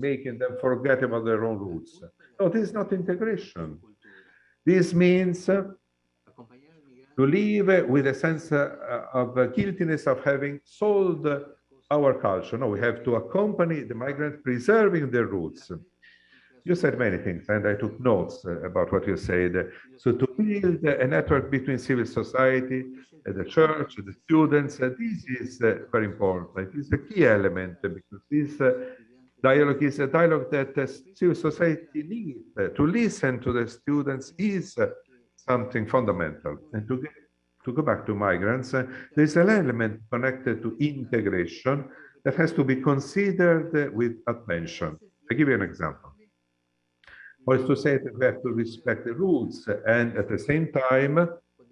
making them forget about their own roots. No, this is not integration. This means to live with a sense of guiltiness of having sold our culture. No, we have to accompany the migrants preserving their roots. You said many things, and I took notes about what you said. So to build a network between civil society, the church, the students, this is very important. It is a key element because this dialogue is a dialogue that civil society needs. To listen to the students is something fundamental. And to go back to migrants, there's an element connected to integration that has to be considered with attention. I'll give you an example. Or is to say that we have to respect the roots and at the same time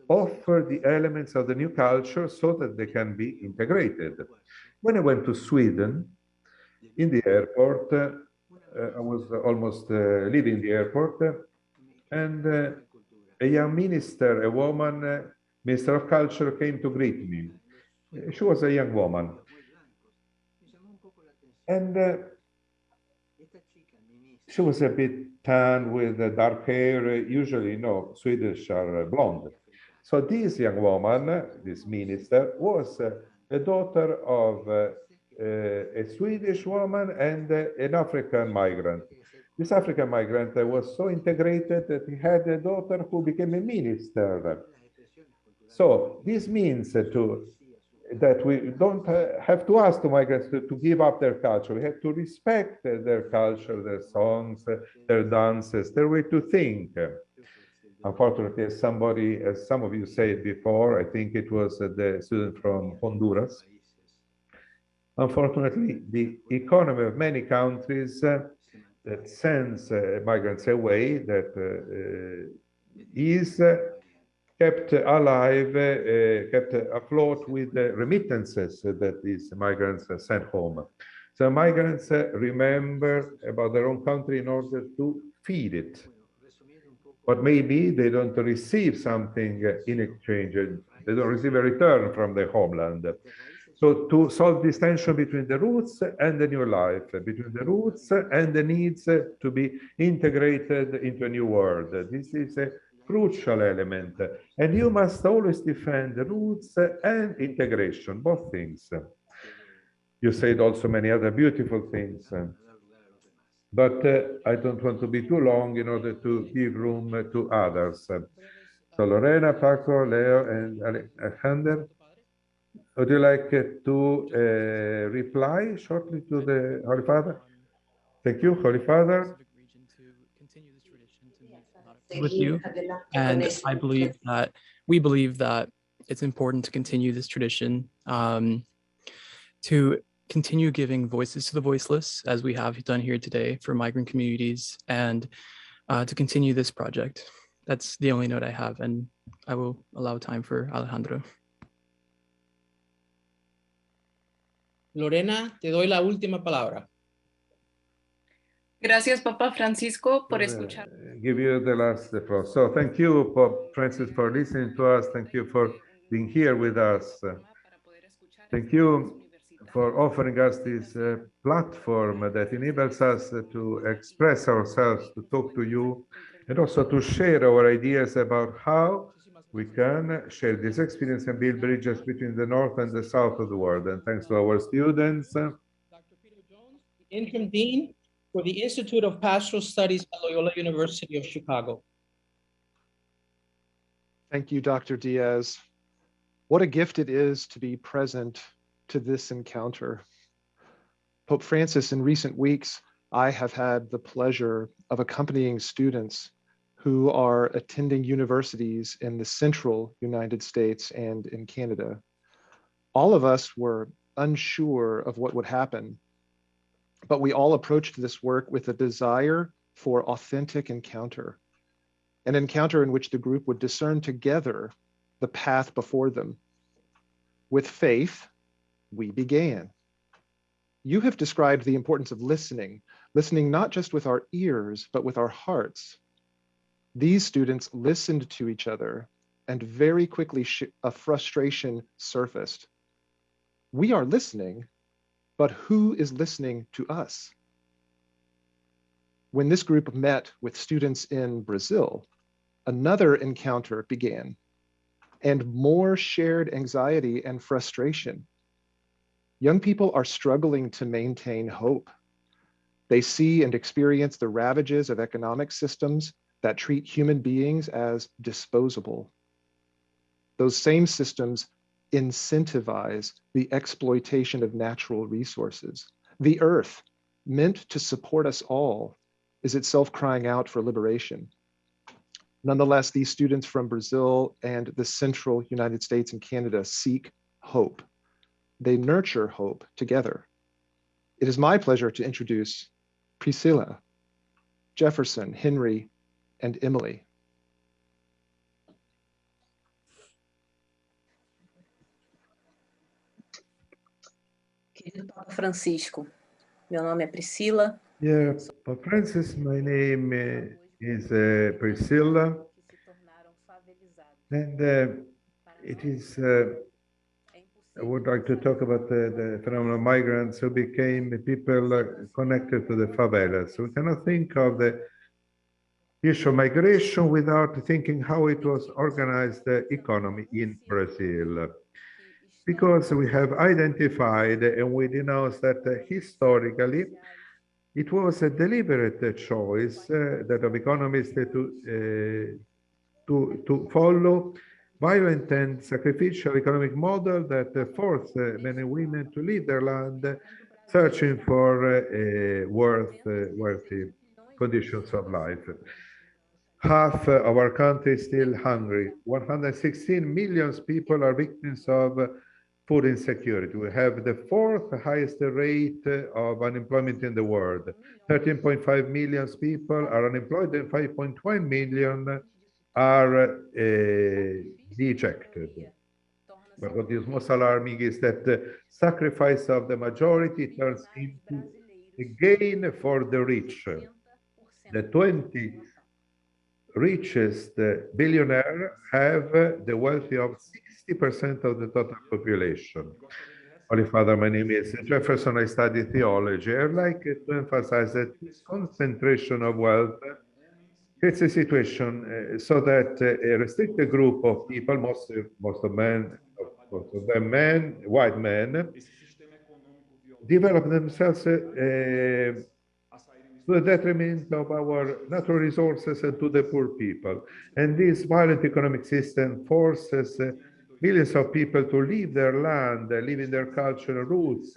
offer the elements of the new culture so that they can be integrated. When I went to Sweden, in the airport, I was almost leaving the airport, and a young minister, a woman, Minister of Culture, came to greet me. She was a young woman. And she was a bit tan with dark hair. Usually, no, Swedish are blonde. So this young woman, this minister, was a daughter of a Swedish woman and an African migrant. This African migrant was so integrated that he had a daughter who became a minister. So this means that we don't have to ask the migrants to give up their culture. We have to respect their culture, their songs, their dances, their way to think. Unfortunately, as some of you said before, I think it was the student from Honduras. Unfortunately, the economy of many countries that sends migrants away, that is kept alive, kept afloat with the remittances that these migrants sent home. So migrants remember about their own country in order to feed it. But maybe they don't receive something in exchange. They don't receive a return from their homeland. So to solve this tension between the roots and the new life, between the roots and the needs to be integrated into a new world, this is a crucial element. And you must always defend the roots and integration, both things. You said also many other beautiful things. But I don't want to be too long in order to give room to others. So Lorena, Paco, Leo, and Alexander, would you like to reply shortly to the Holy Father? Thank you, Holy Father. With you, and I believe that we believe that it's important to continue this tradition, to continue giving voices to the voiceless, as we have done here today for migrant communities, and to continue this project. That's the only note I have, and I will allow time for Alejandro. Lorena, te doy la última palabra. Gracias, Papa Francisco, por escuchar. Give you the last floor. So thank you, Pope Francis, for listening to us. Thank you for being here with us. Thank you for offering us this platform that enables us to express ourselves, to talk to you, and also to share our ideas about how we can share this experience and build bridges between the north and the south of the world. And thanks to our students. Dr. Peter Jones, Interim Dean for the Institute of Pastoral Studies at Loyola University of Chicago. Thank you, Dr. Diaz. What a gift it is to be present to this encounter. Pope Francis, in recent weeks, I have had the pleasure of accompanying students who are attending universities in the central United States and in Canada. All of us were unsure of what would happen, but we all approached this work with a desire for authentic encounter, an encounter in which the group would discern together the path before them. With faith, we began. You have described the importance of listening not just with our ears, but with our hearts. These students listened to each other, and very quickly a frustration surfaced. We are listening, but who is listening to us? When this group met with students in Brazil, another encounter began, and more shared anxiety and frustration. Young people are struggling to maintain hope. They see and experience the ravages of economic systems that treat human beings as disposable. Those same systems incentivize the exploitation of natural resources. The earth, meant to support us all, is itself crying out for liberation. Nonetheless, these students from Brazil and the central United States and Canada seek hope. They nurture hope together. It is my pleasure to introduce Priscilla, Jefferson, Henry, and Emily. Querido Papa Francisco, meu nome é Priscila. Yeah, Pope Francis, my name is Priscilla, and it is, I would like to talk about the phenomenon of migrants who became people connected to the favelas. So we cannot think of the issue of migration without thinking how it was organized economy in Brazil. Because we have identified and we denounce that historically, it was a deliberate choice that of economists to follow violent and sacrificial economic model that forced men and women to leave their land, searching for worthy conditions of life. Half of our country is still hungry. 116 million people are victims of food insecurity. We have the fourth highest rate of unemployment in the world. 13.5 million people are unemployed and 5.1 million are dejected. But what is most alarming is that the sacrifice of the majority turns into a gain for the rich. The 20 richest billionaires have the wealth of 60% of the total population. Holy Father, my name is Jefferson. I study theology. I'd like to emphasize that this concentration of wealth creates a situation so that a restricted group of people, most of them men, white men, develop themselves to the detriment of our natural resources and to the poor people. And this violent economic system forces millions of people to leave their land, leaving their cultural roots.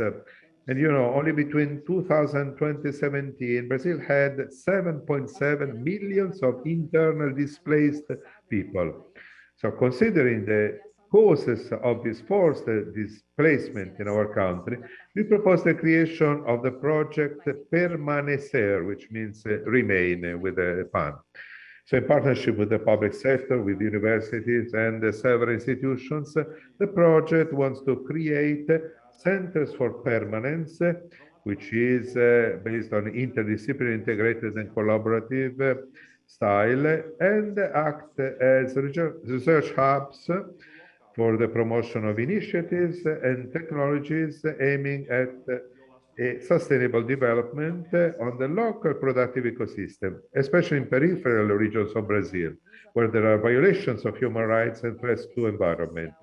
And you know, only between 2000 and 2017, Brazil had 7.7 million of internal displaced people. So considering the causes of this forced displacement in our country, we propose the creation of the project Permanecer, which means remain with a pun. So in partnership with the public sector, with universities and several institutions, the project wants to create centers for permanence, which is based on interdisciplinary, integrated and collaborative style, and act as research hubs for the promotion of initiatives and technologies aiming at a sustainable development on the local productive ecosystem, especially in peripheral regions of Brazil, where there are violations of human rights and threats to environment.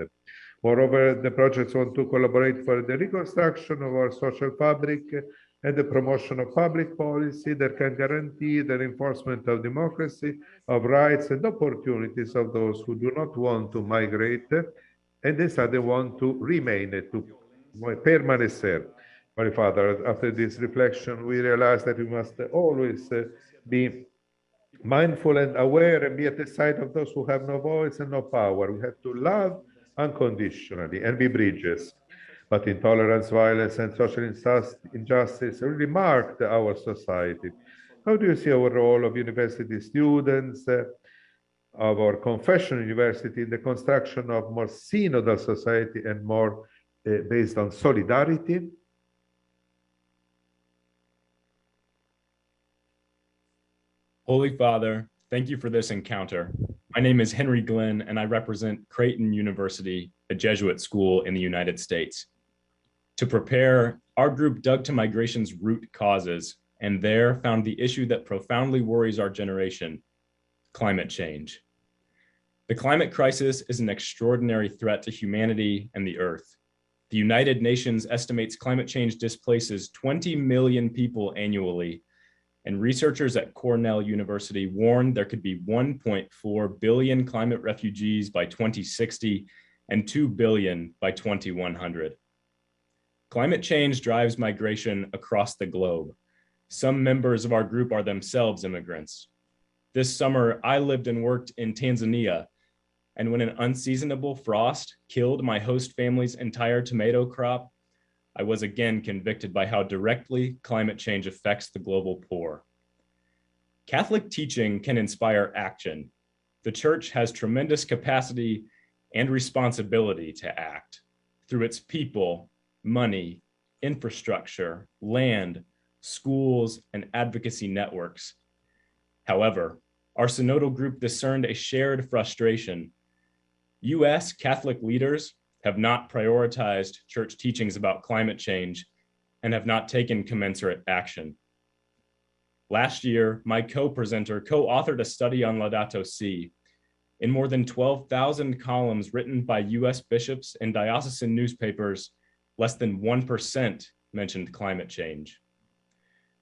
Moreover, the projects want to collaborate for the reconstruction of our social fabric and the promotion of public policy that can guarantee the enforcement of democracy, of rights and opportunities of those who do not want to migrate and instead they want to remain, to permanecer. My Father, after this reflection, we realize that we must always be mindful and aware and be at the side of those who have no voice and no power. We have to love unconditionally and be bridges. But intolerance, violence, and social injustice really marked our society. How do you see our role of university students, of our confessional university in the construction of more synodal society and more based on solidarity? Holy Father, thank you for this encounter. My name is Henry Glenn, and I represent Creighton University, a Jesuit school in the United States. To prepare, our group dug to migration's root causes, and there found the issue that profoundly worries our generation: climate change. The climate crisis is an extraordinary threat to humanity and the earth. The United Nations estimates climate change displaces 20 million people annually, and researchers at Cornell University warn there could be 1.4 billion climate refugees by 2060 and 2 billion by 2100. Climate change drives migration across the globe. Some members of our group are themselves immigrants. This summer, I lived and worked in Tanzania, and when an unseasonable frost killed my host family's entire tomato crop, I was again convicted by how directly climate change affects the global poor. Catholic teaching can inspire action. The Church has tremendous capacity and responsibility to act through its people, money, infrastructure, land, schools, and advocacy networks. However, our synodal group discerned a shared frustration. U.S. Catholic leaders have not prioritized church teachings about climate change and have not taken commensurate action. Last year, my co-presenter co-authored a study on Laudato Si. In more than 12,000 columns written by U.S. bishops and diocesan newspapers, less than 1% mentioned climate change.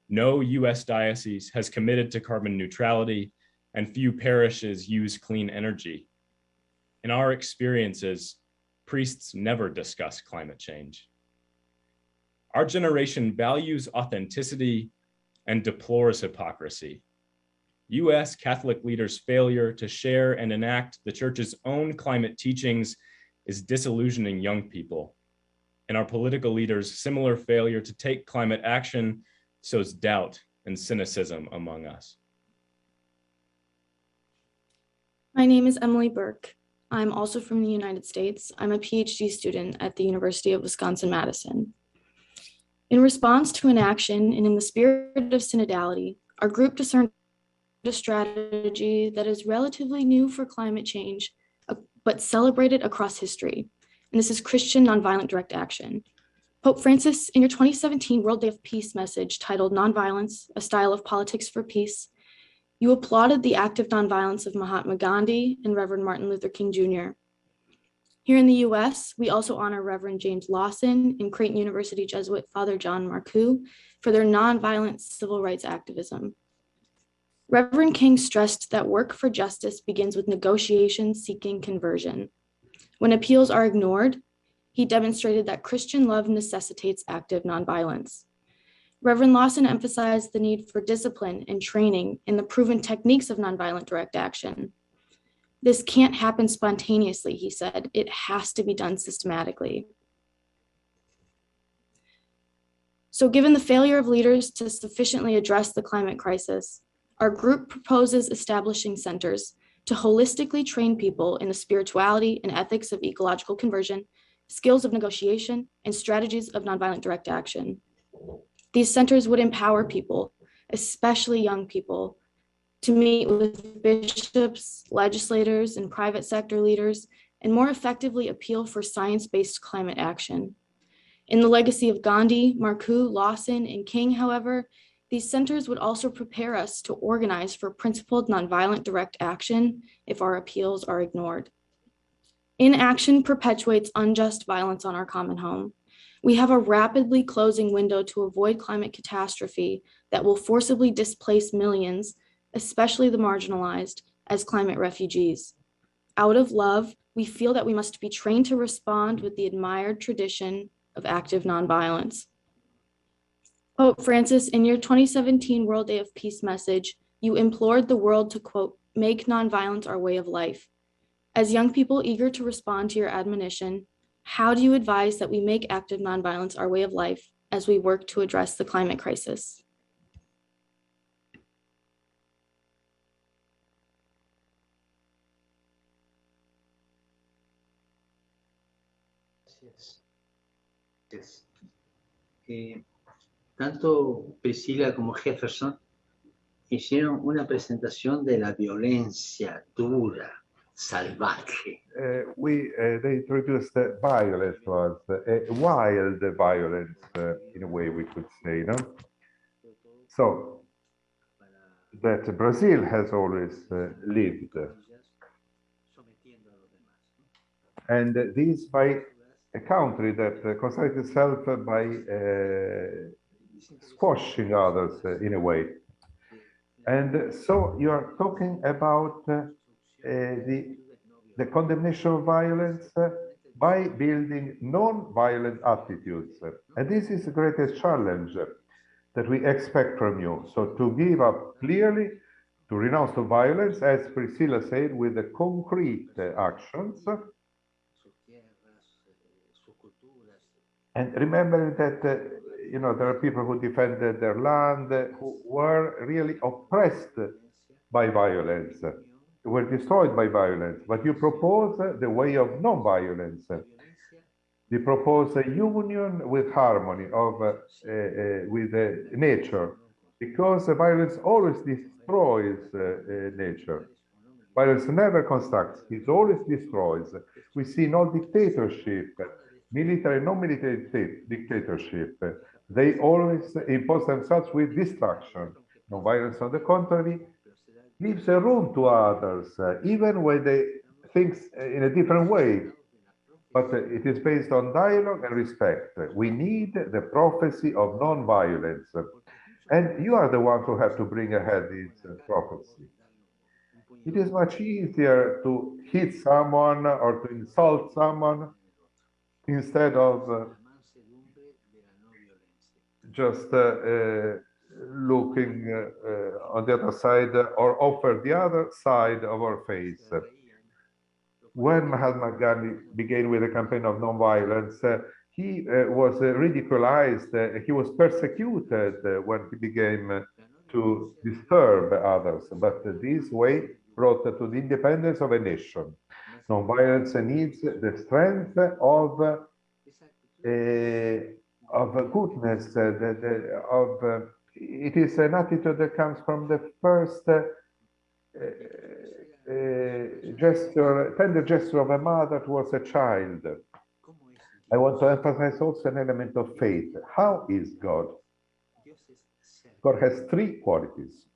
No U.S. diocese has committed to carbon neutrality, and few parishes use clean energy. In our experiences, priests never discuss climate change. Our generation values authenticity and deplores hypocrisy. U.S. Catholic leaders' failure to share and enact the Church's own climate teachings is disillusioning young people. And our political leaders' similar failure to take climate action sows doubt and cynicism among us. My name is Emily Burke. I'm also from the United States. I'm a PhD student at the University of Wisconsin-Madison. In response to inaction and in the spirit of synodality, our group discerned a strategy that is relatively new for climate change, but celebrated across history. And this is Christian nonviolent direct action. Pope Francis, in your 2017 World Day of Peace message titled Nonviolence, a Style of Politics for Peace, you applauded the active nonviolence of Mahatma Gandhi and Reverend Martin Luther King Jr. Here in the US, we also honor Reverend James Lawson and Creighton University Jesuit Father John Marcoux for their nonviolent civil rights activism. Reverend King stressed that work for justice begins with negotiations seeking conversion. When appeals are ignored, he demonstrated that Christian love necessitates active nonviolence. Reverend Lawson emphasized the need for discipline and training in the proven techniques of nonviolent direct action. This can't happen spontaneously, he said. It has to be done systematically. So given the failure of leaders to sufficiently address the climate crisis, our group proposes establishing centers to holistically train people in the spirituality and ethics of ecological conversion, skills of negotiation, and strategies of nonviolent direct action. These centers would empower people, especially young people, to meet with bishops, legislators, and private sector leaders, and more effectively appeal for science-based climate action. In the legacy of Gandhi, Marcoux, Lawson, and King, however, these centers would also prepare us to organize for principled nonviolent direct action if our appeals are ignored. Inaction perpetuates unjust violence on our common home. We have a rapidly closing window to avoid climate catastrophe that will forcibly displace millions, especially the marginalized, as climate refugees. Out of love, we feel that we must be trained to respond with the admired tradition of active nonviolence. Pope Francis, in your 2017 World Day of Peace message, you implored the world to, quote, make nonviolence our way of life. As young people eager to respond to your admonition, how do you advise that we make active nonviolence our way of life as we work to address the climate crisis? Yes. Tanto Priscila como Jefferson hicieron una presentación de la violencia dura, salvaje. They introduced violence to us, a wild violence, in a way we could say, no? So that Brazil has always lived. And this by a country that considers itself by squashing others in a way. And so you are talking about the condemnation of violence by building non-violent attitudes. And this is the greatest challenge that we expect from you. So to give up clearly, to renounce the violence, as Priscilla said, with the concrete actions. And remember that, you know, there are people who defended their land, who were really oppressed by violence, were destroyed by violence. But you propose the way of non-violence. You propose a union with harmony, with nature, because violence always destroys nature. Violence never constructs, it always destroys. We see in all dictatorship, military, non-military dictatorship, they always impose themselves with destruction. No violence, on the contrary, leaves a room to others, even when they think in a different way. But it is based on dialogue and respect. We need the prophecy of non-violence. And you are the ones who have to bring ahead this prophecy. It is much easier to hit someone or to insult someone instead of just looking on the other side or offer the other side of our face. When Mahatma Gandhi began with a campaign of non-violence, he was ridiculized, he was persecuted when he began to disturb others. But this way brought to the independence of a nation. Non-violence needs the strength of goodness, it is an attitude that comes from the first tender gesture of a mother towards a child. I want to emphasize also an element of faith. How is God? God has three qualities.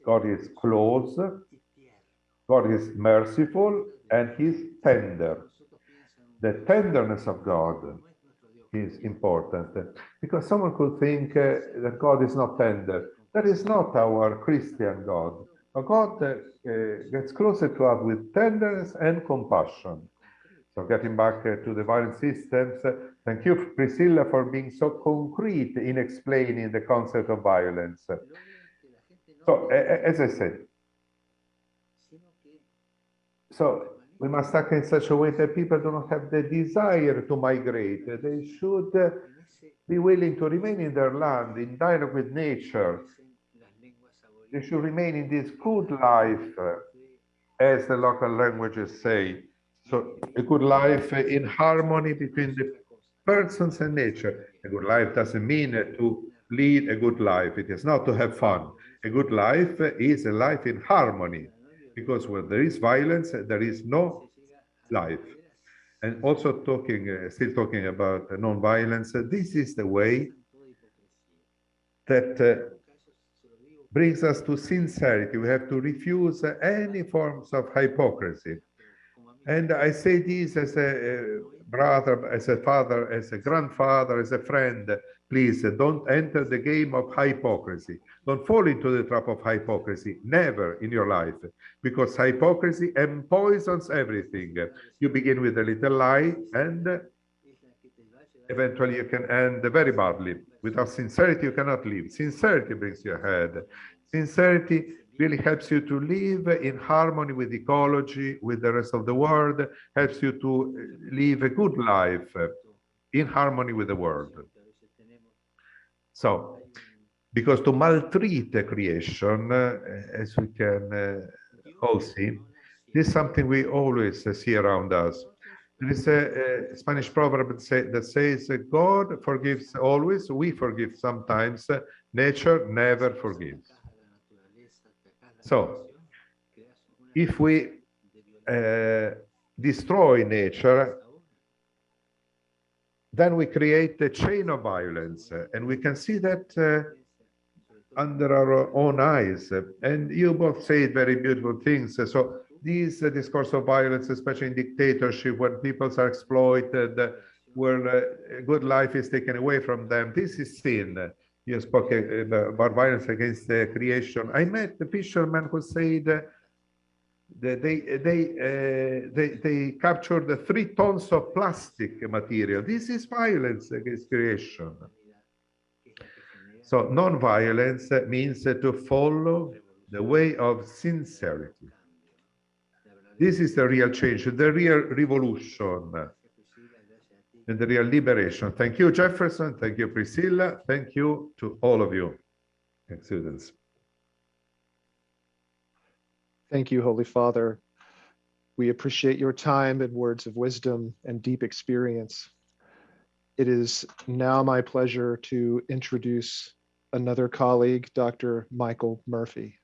God is close, God is merciful, and He's tender. The tenderness of God is important, because someone could think that God is not tender. That is not our Christian God. Our God gets closer to us with tenderness and compassion. So getting back to the violent systems, thank you, Priscilla, for being so concrete in explaining the concept of violence. So, as I said, so we must act in such a way that people do not have the desire to migrate. They should be willing to remain in their land, in dialogue with nature. They should remain in this good life, as the local languages say. So a good life in harmony between the persons and nature. A good life doesn't mean to lead a good life. It is not to have fun. A good life is a life in harmony, because where there is violence, there is no life. And also still talking about non-violence, this is the way that brings us to sincerity. We have to refuse any forms of hypocrisy. And I say this as a brother, as a father, as a grandfather, as a friend. Please don't enter the game of hypocrisy. Don't fall into the trap of hypocrisy, never in your life, because hypocrisy empoisons everything. You begin with a little lie, and eventually you can end very badly. Without sincerity, you cannot live. Sincerity brings you ahead. Sincerity really helps you to live in harmony with ecology, with the rest of the world, helps you to live a good life in harmony with the world. So, because to maltreat the creation, as we can all see, this is something we always see around us. There is a Spanish proverb that says, God forgives always, we forgive sometimes, nature never forgives. So, if we destroy nature, then we create a chain of violence. And we can see that under our own eyes. And you both said very beautiful things. So this discourse of violence, especially in dictatorship, when people are exploited, where good life is taken away from them, this is sin. You spoke about violence against the creation. I met the fisherman who said that they captured 3 tons of plastic material. This is violence against creation. So non-violence means to follow the way of sincerity. This is the real change, the real revolution, and the real liberation. Thank you, Jefferson. Thank you, Priscilla. Thank you to all of you, students. Thank you, Holy Father. We appreciate your time and words of wisdom and deep experience. It is now my pleasure to introduce another colleague, Dr. Michael Murphy.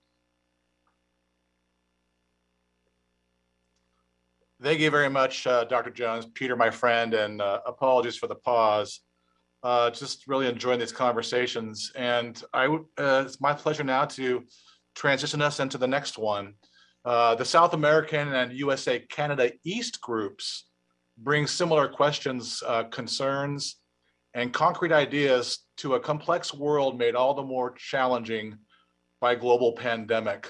Thank you very much, Dr. Jones, Peter, my friend, and apologies for the pause. Just really enjoying these conversations. And it's my pleasure now to transition us into the next one. The South American and USA Canada East groups bring similar questions, concerns, and concrete ideas to a complex world made all the more challenging by global pandemic.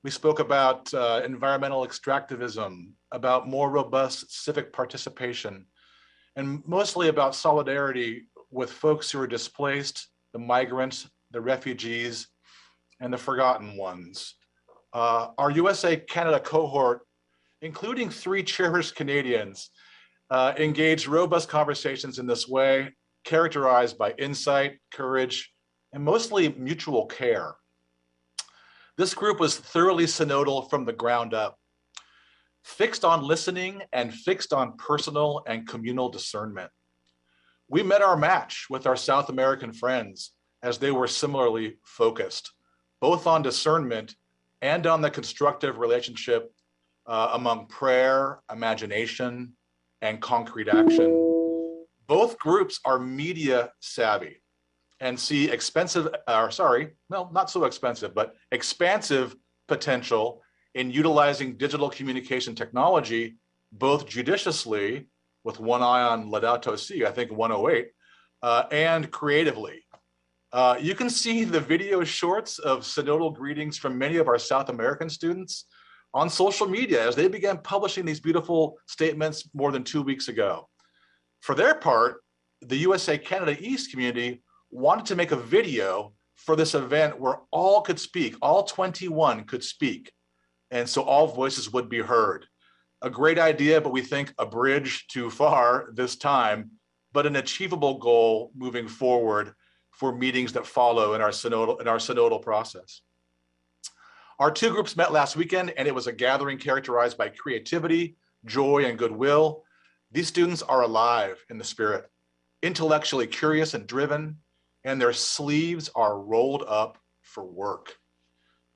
We spoke about environmental extractivism, about more robust civic participation, and mostly about solidarity with folks who are displaced, the migrants, the refugees, and the forgotten ones. Our USA-Canada cohort, including 3 cherished Canadians, engaged robust conversations in this way, characterized by insight, courage, and mostly mutual care. This group was thoroughly synodal from the ground up, fixed on listening and fixed on personal and communal discernment. We met our match with our South American friends as they were similarly focused, both on discernment and on the constructive relationship among prayer, imagination, and concrete action. Both groups are media savvy and see expansive potential in utilizing digital communication technology, both judiciously, with one eye on Laudato Si, I think 108, and creatively. You can see the video shorts of synodal greetings from many of our South American students on social media as they began publishing these beautiful statements more than 2 weeks ago. For their part, the USA Canada East community wanted to make a video for this event where all could speak, all 21 could speak. And so all voices would be heard. A great idea, but we think a bridge too far this time, but an achievable goal moving forward for meetings that follow in our synodal process. Our 2 groups met last weekend, and it was a gathering characterized by creativity, joy, and goodwill. These students are alive in the spirit, intellectually curious and driven, and their sleeves are rolled up for work.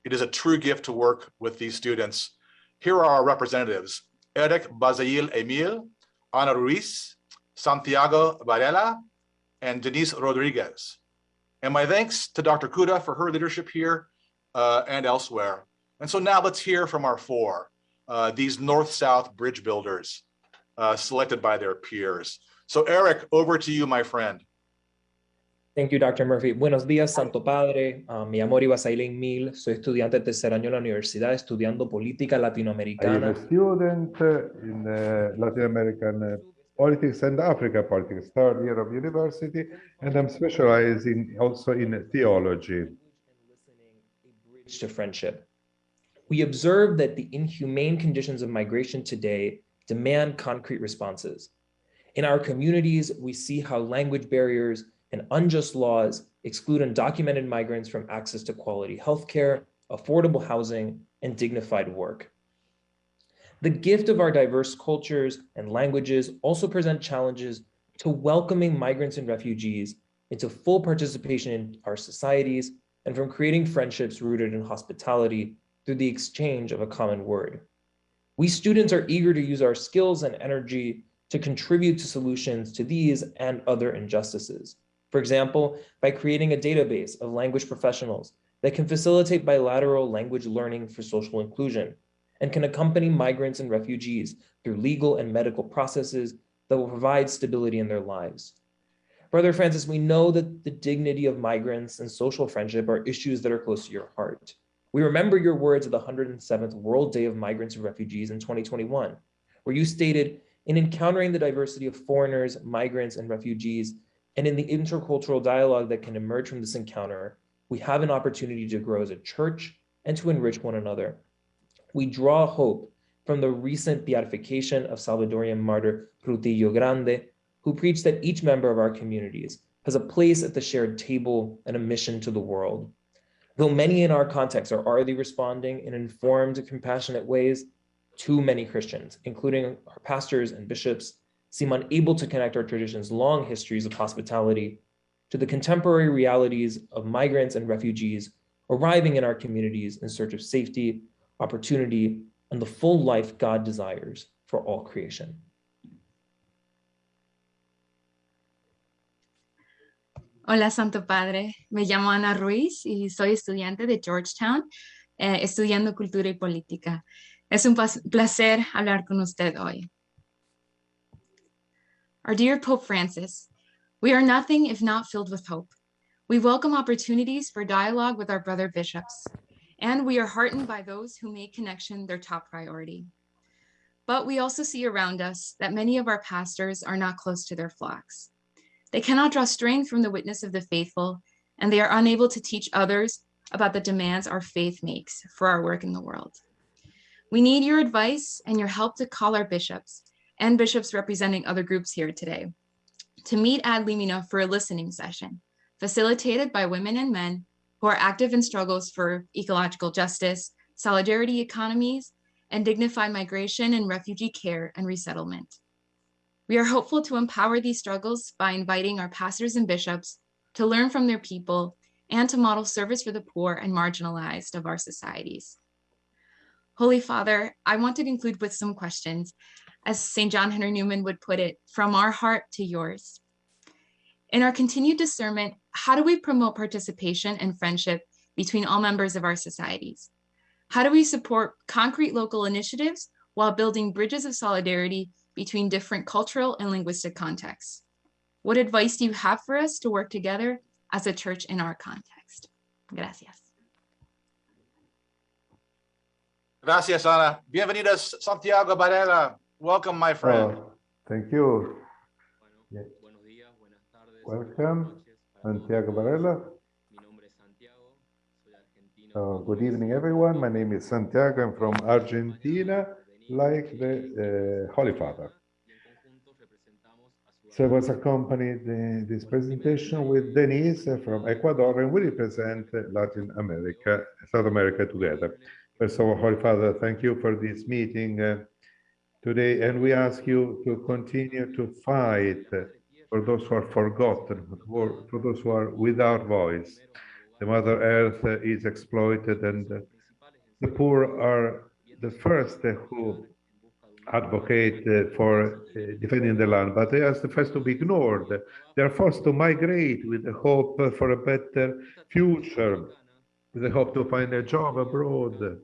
It is a true gift to work with these students. Here are our representatives: Eric Bazail Emil, Ana Ruiz, Santiago Varela, and Denise Rodriguez. And my thanks to Dr. Kuda for her leadership here and elsewhere. And so now let's hear from our 4, these North-South bridge builders selected by their peers. So Eric, over to you, my friend. Thank you, Dr. Murphy. Buenos días, Santo Padre. Me llamo Ori Basailén Mil. Soy estudiante de tercer año en la universidad estudiando política latinoamericana. I am a student in Latin American politics and Africa politics, 3rd year of university, and I'm specializing also in theology. A bridge to friendship. We observe that the inhumane conditions of migration today demand concrete responses. In our communities, we see how language barriers and unjust laws exclude undocumented migrants from access to quality healthcare, affordable housing, and dignified work. The gift of our diverse cultures and languages also present challenges to welcoming migrants and refugees into full participation in our societies and from creating friendships rooted in hospitality through the exchange of a common word. We students are eager to use our skills and energy to contribute to solutions to these and other injustices. For example, by creating a database of language professionals that can facilitate bilateral language learning for social inclusion and can accompany migrants and refugees through legal and medical processes that will provide stability in their lives. Brother Francis, we know that the dignity of migrants and social friendship are issues that are close to your heart. We remember your words at the 107th World Day of Migrants and Refugees in 2021, where you stated, in encountering the diversity of foreigners, migrants, and refugees, and in the intercultural dialogue that can emerge from this encounter, we have an opportunity to grow as a church and to enrich one another. We draw hope from the recent beatification of Salvadorian martyr Rutilio Grande, who preached that each member of our communities has a place at the shared table and a mission to the world. Though many in our context are already responding in informed, compassionate ways, too many Christians, including our pastors and bishops, seem unable to connect our tradition's long histories of hospitality to the contemporary realities of migrants and refugees arriving in our communities in search of safety, opportunity, and the full life God desires for all creation. Hola, Santo Padre. Me llamo Ana Ruiz y soy estudiante de Georgetown, estudiando cultura y política. Es un placer hablar con usted hoy. Our dear Pope Francis, we are nothing if not filled with hope. We welcome opportunities for dialogue with our brother bishops, and we are heartened by those who make connection their top priority. But we also see around us that many of our pastors are not close to their flocks. They cannot draw strength from the witness of the faithful, and they are unable to teach others about the demands our faith makes for our work in the world. We need your advice and your help to call our bishops and bishops representing other groups here today to meet ad limina for a listening session, facilitated by women and men who are active in struggles for ecological justice, solidarity economies, and dignified migration and refugee care and resettlement. We are hopeful to empower these struggles by inviting our pastors and bishops to learn from their people and to model service for the poor and marginalized of our societies. Holy Father, I want to conclude with some questions, as St. John Henry Newman would put it, from our heart to yours. In our continued discernment, how do we promote participation and friendship between all members of our societies? How do we support concrete local initiatives while building bridges of solidarity between different cultural and linguistic contexts? What advice do you have for us to work together as a church in our context? Gracias. Gracias, Ana. Bienvenidos, Santiago Varela. Welcome, my friend. Oh, thank you. Yeah. Welcome, Santiago Varela. Good evening, everyone. My name is Santiago. I'm from Argentina, like the Holy Father. So I was accompanied in this presentation with Denise from Ecuador, and we represent Latin America, South America together. First of all, Holy Father, thank you for this meeting today, and we ask you to continue to fight for those who are forgotten, for those who are without voice. The Mother Earth is exploited, and the poor are the first who advocate for defending the land, but they are the first to be ignored. They are forced to migrate with the hope for a better future, with the hope to find a job abroad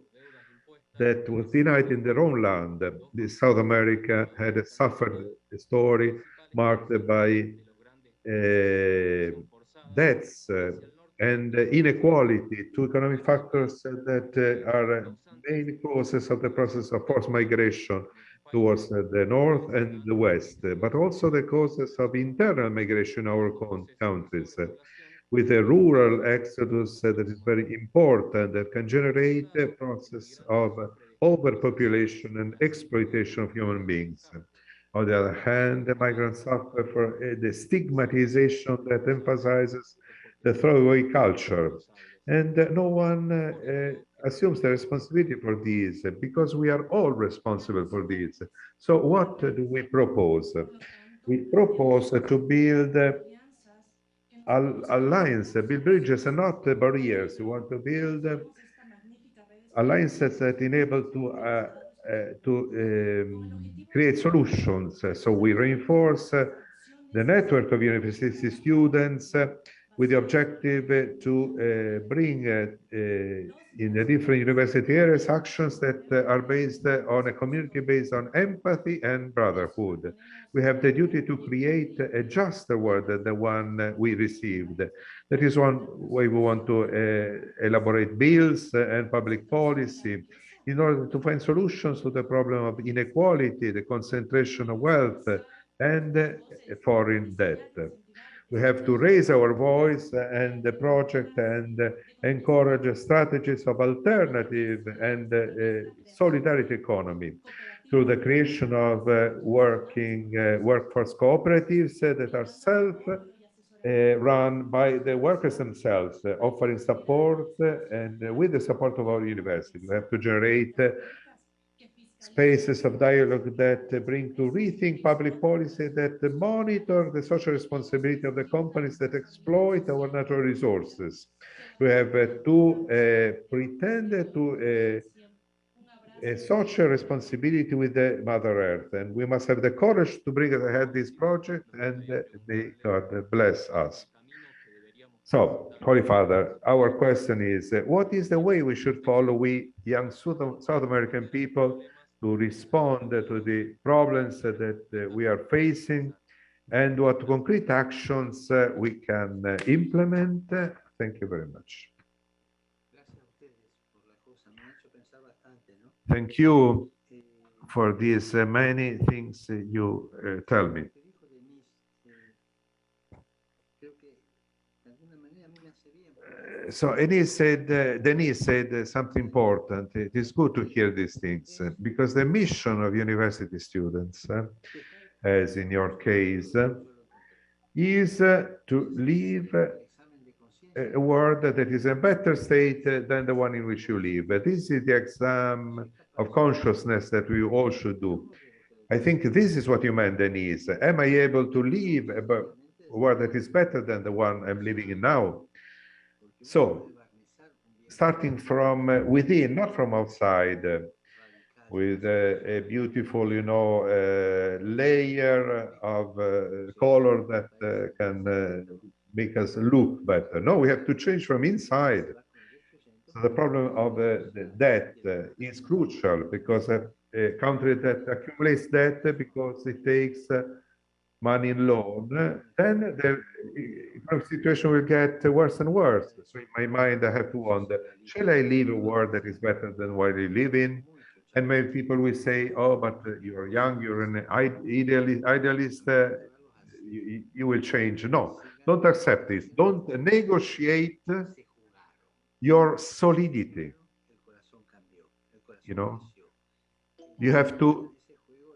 that was denied in their own land. This South America had suffered a story marked by deaths and inequality, two economic factors that are main causes of the process of forced migration towards the north and the west, but also the causes of internal migration in our countries, with a rural exodus that is very important, that can generate a process of overpopulation and exploitation of human beings. On the other hand, the migrants suffer for the stigmatization that emphasizes the throwaway culture. And no one assumes the responsibility for this, because we are all responsible for this. So what do we propose? We propose to build alliances, build bridges and not barriers. We want to build alliances that enable to create solutions. So we reinforce the network of university students with the objective to bring in the different university areas actions that are based on a community based on empathy and brotherhood. We have the duty to create a juster world than the one we received. That is one way we want to elaborate bills and public policy in order to find solutions to the problem of inequality, the concentration of wealth, and foreign debt. We have to raise our voice and the project and encourage strategies of alternative and solidarity economy through the creation of workforce cooperatives that are run by the workers themselves, offering support and with the support of our university. We have to generate spaces of dialogue that bring to rethink public policy that monitor the social responsibility of the companies that exploit our natural resources. We have to pretend to a social responsibility with the Mother Earth, and we must have the courage to bring ahead this project, and may God bless us. So, Holy Father, our question is, what is the way we should follow, we young South American people, to respond to the problems that we are facing, and what concrete actions we can implement? Thank you very much. Thank you for these many things you tell me. So Denise said something important. It is good to hear these things because the mission of university students, as in your case, is to live a world that is a better state than the one in which you live. This is the exam of consciousness that we all should do. I think this is what you meant, Denise. Am I able to live a world that is better than the one I'm living in now? So, starting from within, not from outside, with a beautiful, layer of color that can make us look better. No, we have to change from inside. So the problem of the debt is crucial because a country that accumulates debt because it takes money in loan, then the economic situation will get worse and worse. So in my mind, I have to wonder, shall I live a world that is better than what I live in? And many people will say, oh, but you're young, you're an idealist, you will change. No, don't accept this. Don't negotiate your solidity. You have to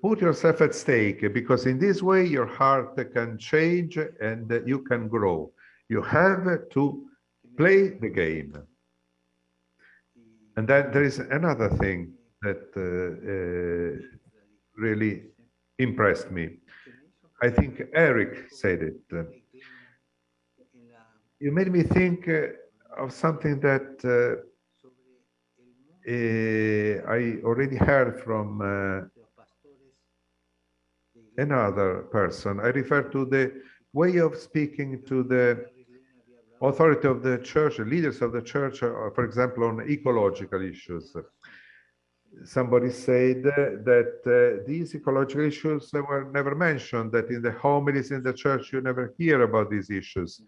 put yourself at stake, because in this way your heart can change and you can grow. You have to play the game. And then there is another thing that really impressed me. I think Eric said it. You made me think of something that I already heard from another person. I refer to the way of speaking to the authority of the church, the leaders of the church, for example, on ecological issues. Somebody said that these ecological issues were never mentioned, that in the homilies in the church you never hear about these issues.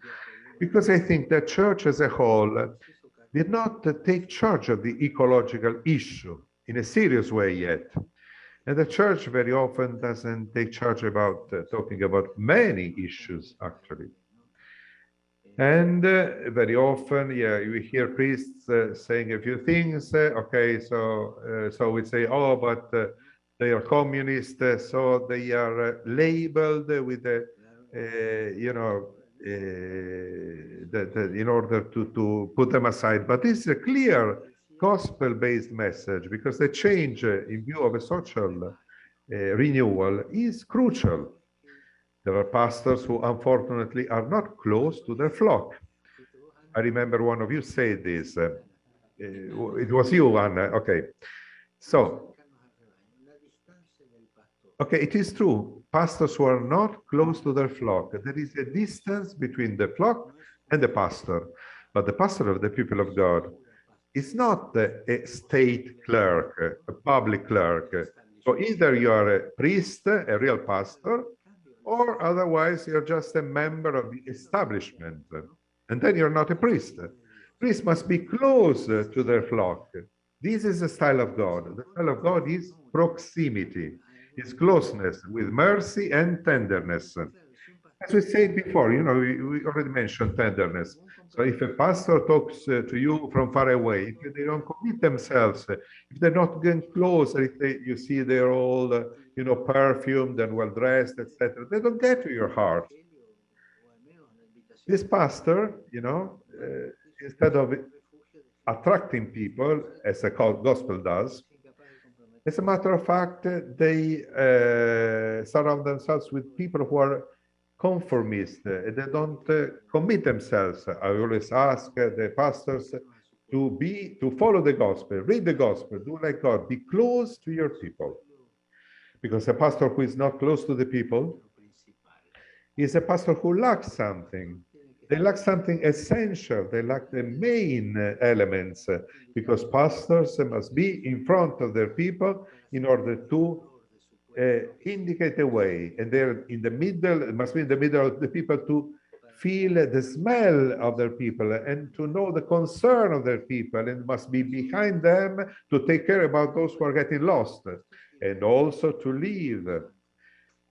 Because I think the church as a whole did not take charge of the ecological issue in a serious way yet. And the church very often doesn't take charge about talking about many issues, actually. And very often, you hear priests saying a few things. Okay, so we say, oh, but they are communist, so they are labeled with a, in order to put them aside. But this is a clear gospel-based message, because the change in view of a social renewal is crucial. There are pastors who unfortunately are not close to their flock. I remember one of you said this. It was you, Anna. Okay. So, okay, it is true. pastors who are not close to their flock. There is a distance between the flock and the pastor. But the pastor of the people of God is not a state clerk, a public clerk. So either you are a priest, a real pastor, or otherwise you're just a member of the establishment. And then you're not a priest. Priests must be close to their flock. This is the style of God. The style of God is proximity, is closeness with mercy and tenderness. As we said before, you know, we already mentioned tenderness. So if a pastor talks to you from far away, if they don't commit themselves, if they're not getting close, if you see they're all, you know, perfumed and well-dressed, etc., they don't get to your heart. This pastor, you know, instead of attracting people, as the gospel does, as a matter of fact, they surround themselves with people who are conformist. They don't commit themselves. I always ask the pastors to follow the gospel, read the gospel, do like God, be close to your people. Because a pastor who is not close to the people is a pastor who lacks something. They lack something essential. They lack the main elements, because pastors must be in front of their people in order to indicate the way, and they're in the middle, must be in the middle of the people to feel the smell of their people and to know the concern of their people, and must be behind them to take care about those who are getting lost, and also to lead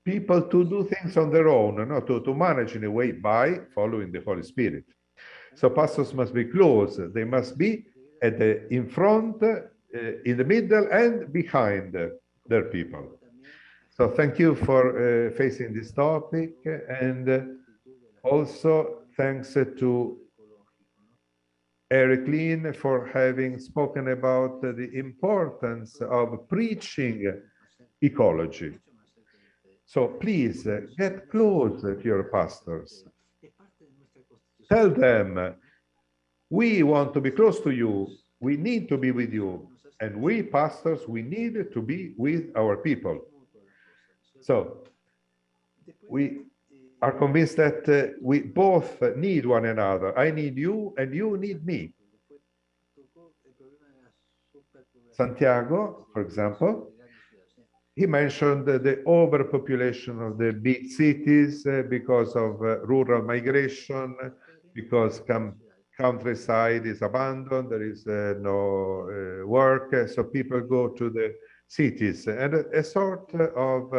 people to do things on their own, not to manage in a way by following the Holy Spirit. So pastors must be close. They must be at in front, in the middle, and behind their people. So thank you for facing this topic, and also thanks to Eric Lean for having spoken about the importance of preaching ecology. So please get close to your pastors. Tell them, we want to be close to you. We need to be with you. And we pastors, we need to be with our people. So we are convinced that we both need one another. I need you and you need me. Santiago, for example, he mentioned the overpopulation of the big cities because of rural migration, because countryside is abandoned, there is no work, so people go to the cities. And a sort of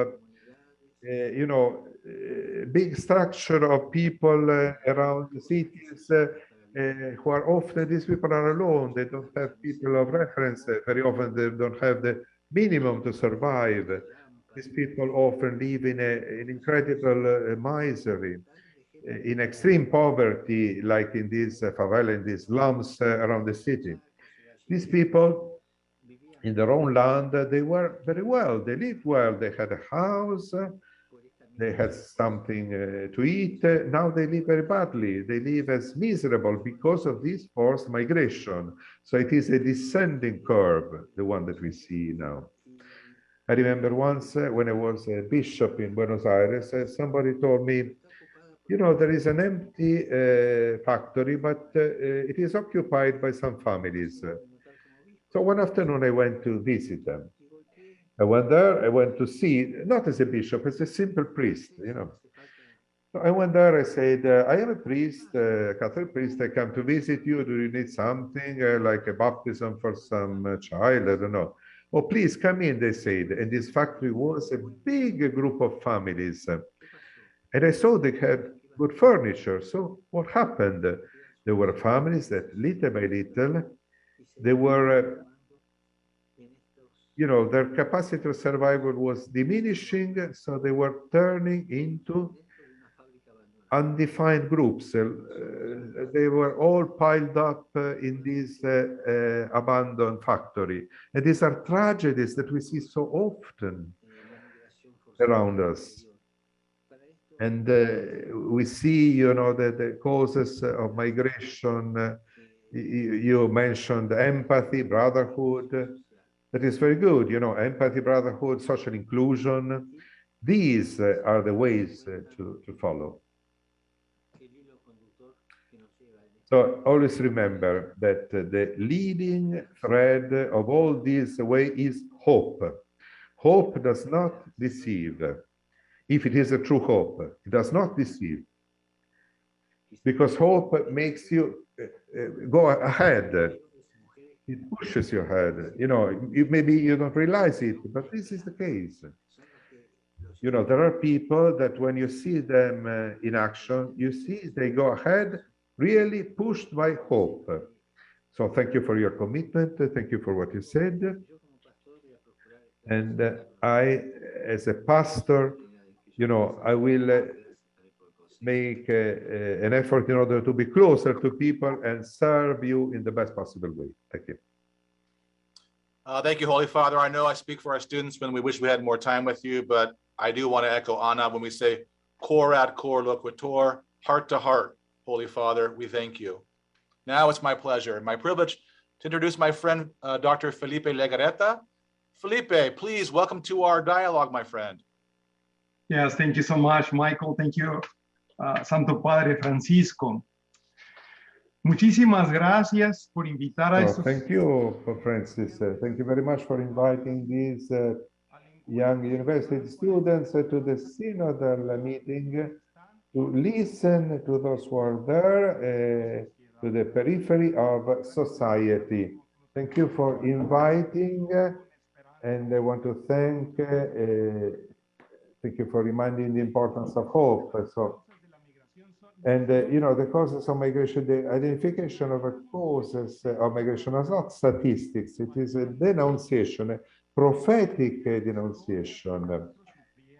you know, big structure of people around the cities who are often, these people are alone. They don't have people of reference. Very often they don't have the minimum to survive. These people often live in an incredible misery, in extreme poverty, like in these favela, in these slums around the city. These people, in their own land, they were very well. They lived well. They had a house. They had something to eat. Now they live very badly. They live as miserable because of this forced migration. So it is a descending curve, the one that we see now. I remember once when I was a bishop in Buenos Aires, somebody told me, you know, there is an empty factory, but it is occupied by some families. So one afternoon I went to visit them. I went there, I went to see, not as a bishop, as a simple priest, you know. So I went there, I said, I am a priest, a Catholic priest, I come to visit you, do you need something, like a baptism for some child, I don't know. Oh, please come in, they said. And this factory was a big group of families. And I saw they had good furniture. So what happened? There were families that little by little, they were you know, their capacity of survival was diminishing, so they were turning into undefined groups. They were all piled up in this abandoned factory. And these are tragedies that we see so often around us. And we see, you know, the causes of migration. You mentioned empathy, brotherhood. That is very good, you know, empathy, brotherhood, social inclusion. these are the ways to follow. So always remember that the leading thread of all this way is hope. Hope does not deceive. If it is a true hope, it does not deceive. Because hope makes you go ahead. It pushes you ahead. You know, maybe you don't realize it, but this is the case. You know, there are people that when you see them in action, you see they go ahead really pushed by hope. So thank you for your commitment. Thank you for what you said. And I, as a pastor, you know, I will make an effort in order to be closer to people and serve you in the best possible way. Thank you. Thank you, Holy Father. I know I speak for our students when we wish we had more time with you, but I do want to echo Anna when we say cor ad cor loquitur, heart to heart. Holy Father, we thank you. Now it's my pleasure and my privilege to introduce my friend, Dr. Felipe Legarreta. Felipe, please welcome to our dialogue, my friend. Yes, thank you so much, Michael. Thank you, Santo Padre Francisco. Muchísimas gracias por invitar a estos. Thank you, Francis. Thank you very much for inviting these young university students to the synodal meeting to listen to those who are there, to the periphery of society. Thank you for inviting, and I want to thank you for reminding the importance of hope. And you know, the causes of migration, the identification of the causes of migration is not statistics, it is a denunciation, a prophetic denunciation,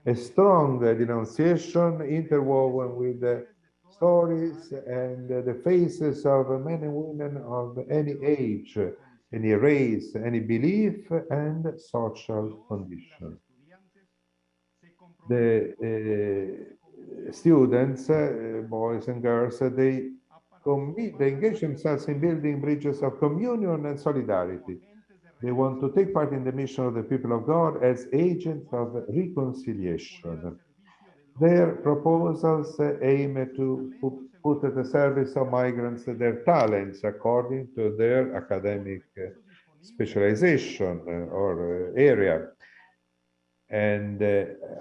a strong denunciation interwoven with the stories and the faces of men and women of any age, any race, any belief and social condition. The students, boys and girls, they engage themselves in building bridges of communion and solidarity. They want to take part in the mission of the people of God as agents of reconciliation. Their proposals aim to put at the service of migrants their talents according to their academic specialization or area, and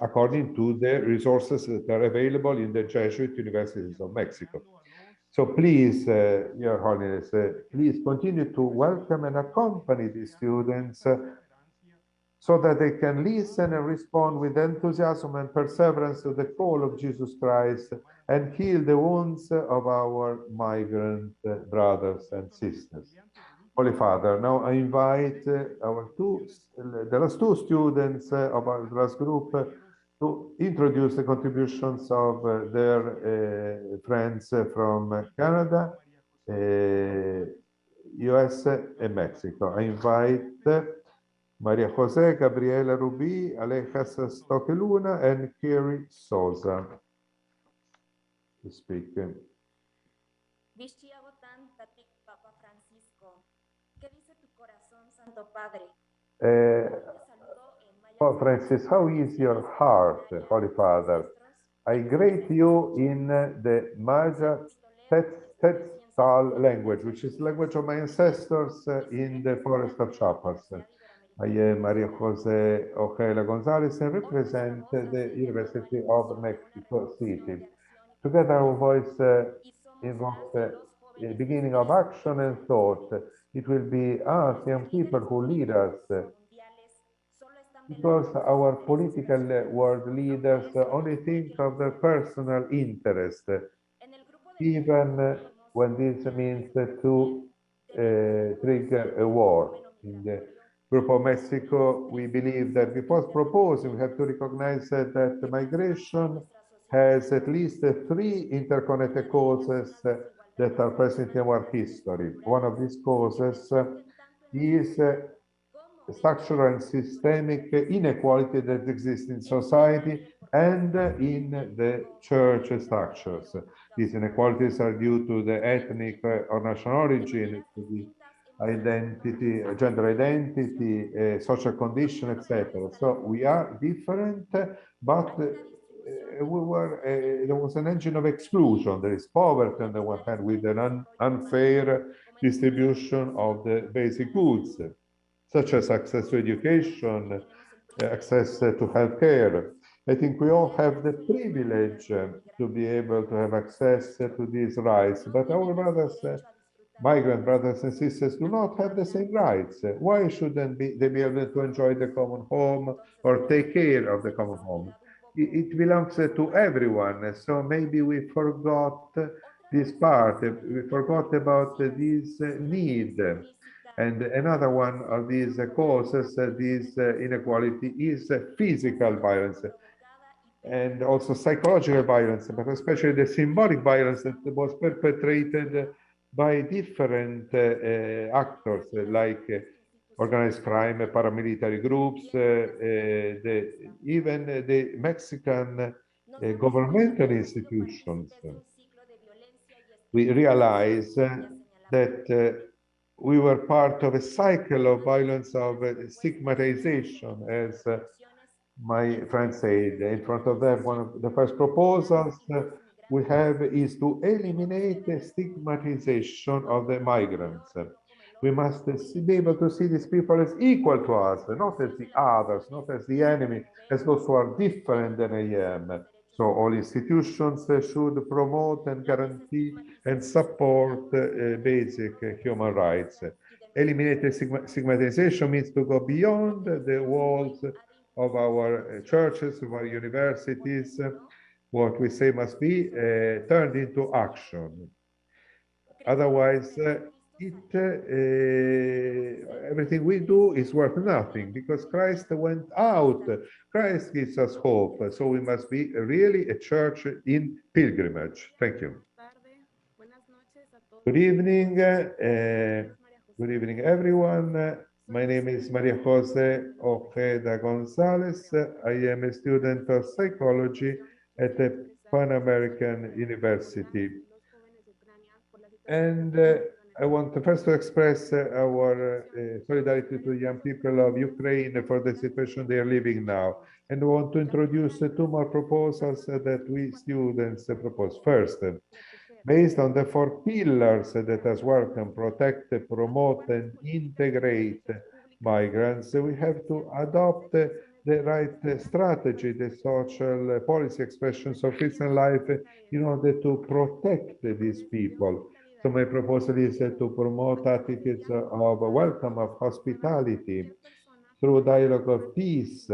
according to the resources that are available in the Jesuit universities of Mexico. So please, Your Holiness, please continue to welcome and accompany the students so that they can listen and respond with enthusiasm and perseverance to the call of Jesus Christ and heal the wounds of our migrant brothers and sisters. Holy Father, now I invite the last two students of our last group to introduce the contributions of their friends from Canada, US, and Mexico. I invite Maria Jose, Gabriela Rubi, Alejas Stokeluna, and Kerry Sosa to speak. Oh, Francis, how is your heart, Holy Father? I greet you in the Maya Quetzal language, which is the language of my ancestors in the forest of Chiapas. I am Maria Jose Ojeda Gonzalez and represent the University of Mexico City. Together, our voice invokes the beginning of action and thought. It will be us, young people, who lead us, because our political world leaders only think of their personal interest, even when this means to trigger a war. In the Group of Mexico, we believe that before proposing, we have to recognize that migration has at least three interconnected causes that are present in our history. One of these causes is structural and systemic inequality that exists in society and in the church structures. These inequalities are due to the ethnic or national origin, to the identity, gender identity, social condition, etc. So we are different, but there was an engine of exclusion. There is poverty on the one hand with an unfair distribution of the basic goods, such as access to education, access to healthcare. I think we all have the privilege to be able to have access to these rights, but our brothers, migrant brothers and sisters, do not have the same rights. Why shouldn't they be able to enjoy the common home or take care of the common home? It belongs to everyone, so maybe we forgot this part, we forgot about this need. And another one of these causes, this inequality, is physical violence and also psychological violence, but especially the symbolic violence that was perpetrated by different actors like organized crime, paramilitary groups, even the Mexican governmental institutions. We realize that we were part of a cycle of violence, of stigmatization, as my friend said. In front of them, one of the first proposals we have is to eliminate the stigmatization of the migrants. We must be able to see these people as equal to us, not as the others, not as the enemy, as those who are different than I am. So all institutions should promote and guarantee and support basic human rights. Eliminate stigmatization means to go beyond the walls of our churches, of our universities. What we say must be turned into action. Otherwise, everything we do is worth nothing, because Christ went out. Christ gives us hope. So we must be really a church in pilgrimage. Thank you. Good evening. Good evening, everyone. My name is Maria Jose Ojeda Gonzalez. I am a student of psychology at the Pan American University. And I want first to express our solidarity to the young people of Ukraine for the situation they are living now. And I want to introduce two more proposals that we students propose. First, based on the 4 pillars that as welcome, protect, promote, and integrate migrants, we have to adopt the right strategy, the social policy expressions of Christian life in order to protect these people. So my proposal is to promote attitudes of welcome, of hospitality, through dialogue of peace,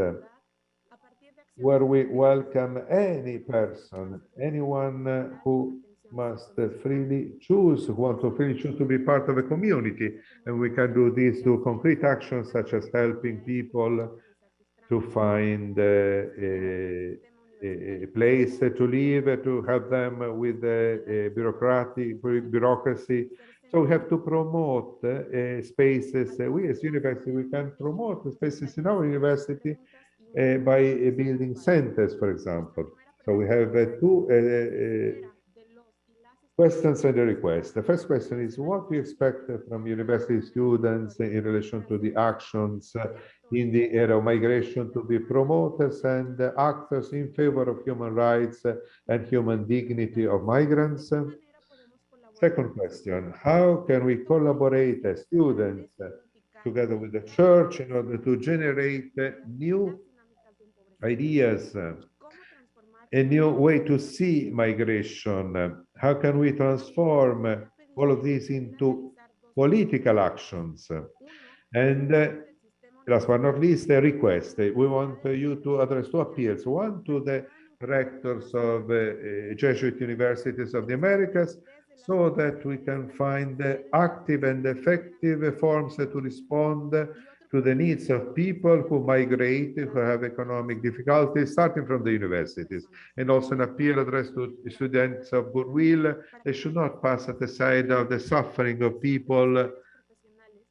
where we welcome any person, anyone who must freely choose, who wants to freely choose to be part of a community. And we can do this through concrete actions such as helping people to find a place to live, to help them with bureaucracy. So we have to promote spaces. We as university, we can promote the spaces in our university by building centers, for example. So we have two questions and a request. The first question is what we expect from university students in relation to the actions in the area of migration to be promoters and actors in favor of human rights and human dignity of migrants. Second question, how can we collaborate as students together with the church in order to generate new ideas, a new way to see migration? How can we transform all of these into political actions? And last but not least, a request. We want you to address two appeals. One to the rectors of Jesuit universities of the Americas, so that we can find active and effective forms to respond to the needs of people who migrate, who have economic difficulties, starting from the universities. And also an appeal addressed to students of goodwill. They should not pass at the side of the suffering of people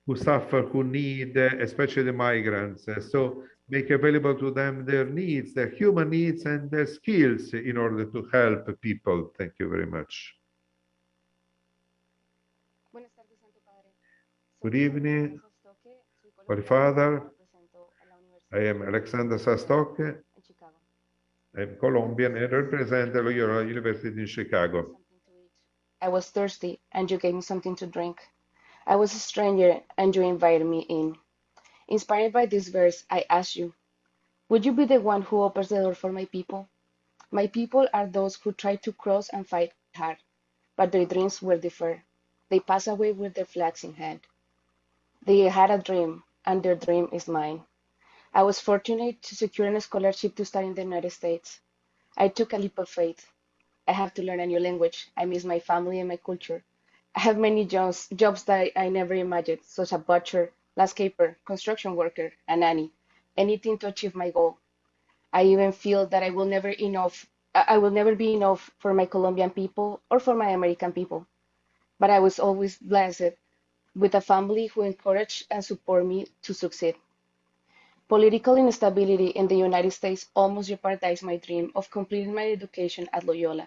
who suffer, who need, especially the migrants. So make available to them their needs, their human needs and their skills in order to help people. Thank you very much. Good evening, Holy Father. I am Alexander Sastock. I'm Colombian and represent the Loyola University in Chicago. I was thirsty and you gave me something to drink. I was a stranger and you invited me in. Inspired by this verse, I ask you, would you be the one who opens the door for my people? My people are those who try to cross and fight hard, but their dreams were deferred. They pass away with their flags in hand. They had a dream, and their dream is mine. I was fortunate to secure a scholarship to study in the United States. I took a leap of faith. I have to learn a new language. I miss my family and my culture. I have many jobs that I never imagined, such as a butcher, landscaper, construction worker, a nanny, anything to achieve my goal. I even feel that I will never be enough for my Colombian people or for my American people. But I was always blessed with a family who encouraged and support me to succeed. Political instability in the United States almost jeopardized my dream of completing my education at Loyola.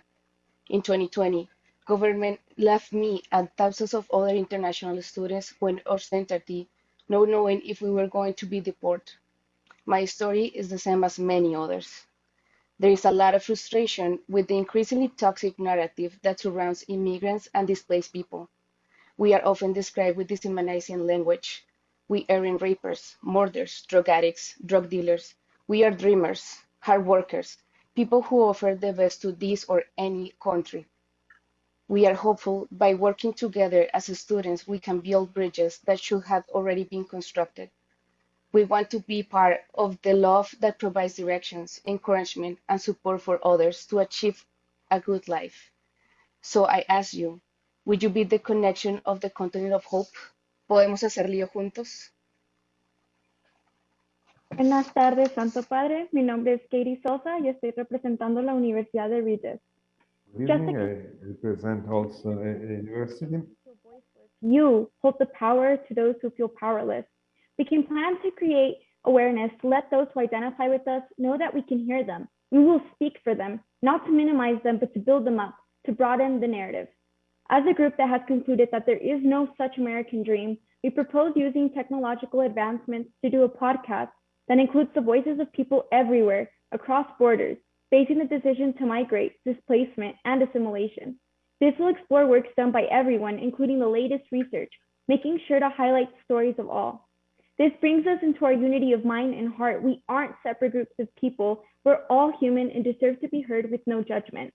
In 2020, government left me and thousands of other international students went uncertainty, not knowing if we were going to be deported. My story is the same as many others. There is a lot of frustration with the increasingly toxic narrative that surrounds immigrants and displaced people. We are often described with dehumanizing language. We aren't rapers, murderers, drug addicts, drug dealers. We are dreamers, hard workers, people who offer the best to this or any country. We are hopeful by working together as students we can build bridges that should have already been constructed. We want to be part of the love that provides directions, encouragement, and support for others to achieve a good life. So I ask you, would you be the connection of the continent of hope? ¿Podemos hacer lío juntos? Buenas tardes, Santo Padre. Mi nombre es Katie Sosa y estoy representando la Universidad de Reuters. Good evening, I represent also a university. You hold the power to those who feel powerless. We can plan to create awareness to let those who identify with us know that we can hear them. We will speak for them, not to minimize them, but to build them up, to broaden the narrative. As a group that has concluded that there is no such American dream, we propose using technological advancements to do a podcast that includes the voices of people everywhere, across borders, facing the decision to migrate, displacement, and assimilation. This will explore works done by everyone, including the latest research, making sure to highlight stories of all. This brings us into our unity of mind and heart. We aren't separate groups of people. We're all human and deserve to be heard with no judgment.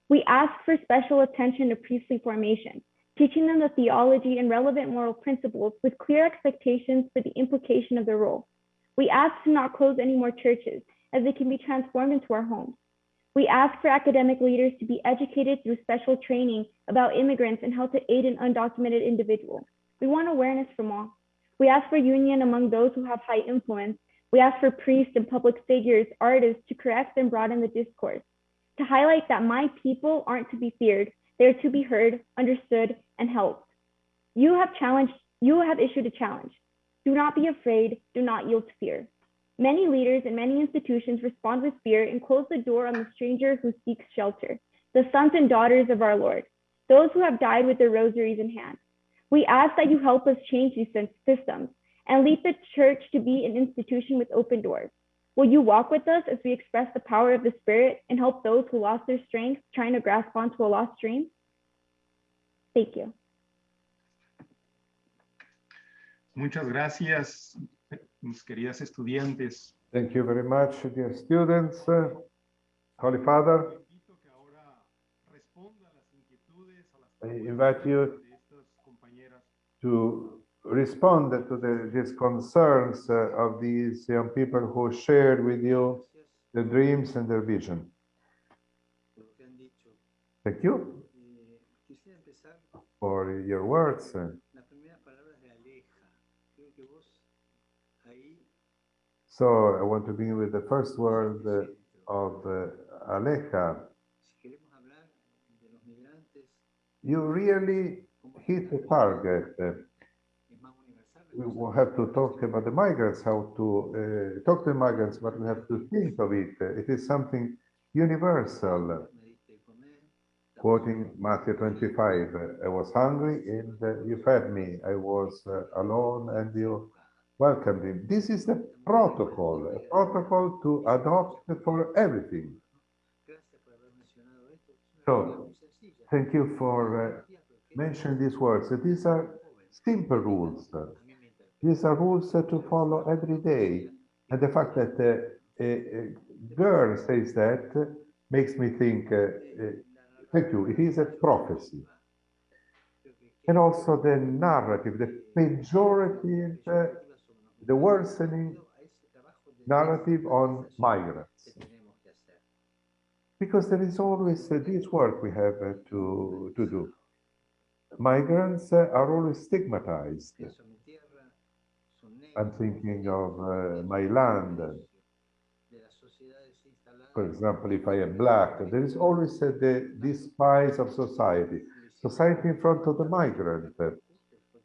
We ask for special attention to priestly formation, teaching them the theology and relevant moral principles with clear expectations for the implication of their role. We ask to not close any more churches, as they can be transformed into our homes. We ask for academic leaders to be educated through special training about immigrants and how to aid an undocumented individual. We want awareness from all. We ask for union among those who have high influence. We ask for priests and public figures, artists to correct and broaden the discourse, to highlight that my people aren't to be feared. They are to be heard, understood, and helped. You have issued a challenge. Do not be afraid, do not yield to fear. Many leaders and many institutions respond with fear and close the door on the stranger who seeks shelter, the sons and daughters of our Lord, those who have died with their rosaries in hand. We ask that you help us change these systems and lead the church to be an institution with open doors. Will you walk with us as we express the power of the Spirit and help those who lost their strength trying to grasp onto a lost dream? Thank you. Muchas gracias, mis queridas estudiantes. Thank you very much, dear students. Holy Father, I invite you to respond to these concerns of these young people who shared with you their dreams and their vision. Thank you for your words. So I want to begin with the first word of Aleja. You really hit the target. We will have to talk about the migrants, how to talk to the migrants, but we have to think of it. It is something universal. quoting Matthew 25, I was hungry and you fed me. I was alone and you welcomed me. This is the protocol, a protocol to adopt for everything. So, thank you for mentioning these words. These are simple rules. These are rules to follow every day. And the fact that a girl says that makes me think, thank you, it is a prophecy. And also the narrative, the pejorative, the worsening narrative on migrants. Because there is always this work we have to do. Migrants are always stigmatized. I'm thinking of my land. For example, if I am black, there is always the despise of society. Society in front of the migrant.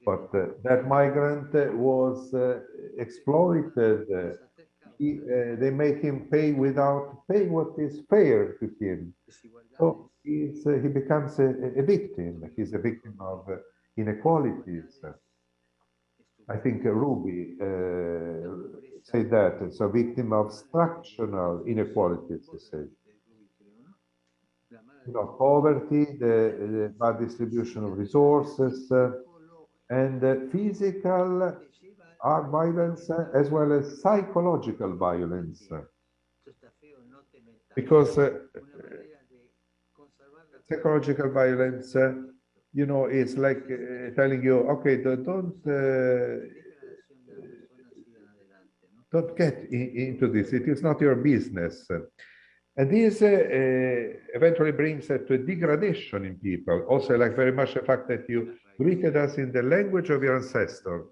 But that migrant was exploited. They make him pay without paying what is fair to him. So he becomes a victim. He's a victim of inequalities. I think Ruby said that. It's a victim of structural inequalities, he said. You know, poverty, the bad distribution of resources, and physical violence, as well as psychological violence. Because psychological violence, you know, it's like telling you, okay, don't get into this. It is not your business. And this eventually brings to a degradation in people. Also, like very much the fact that you greeted us in the language of your ancestor.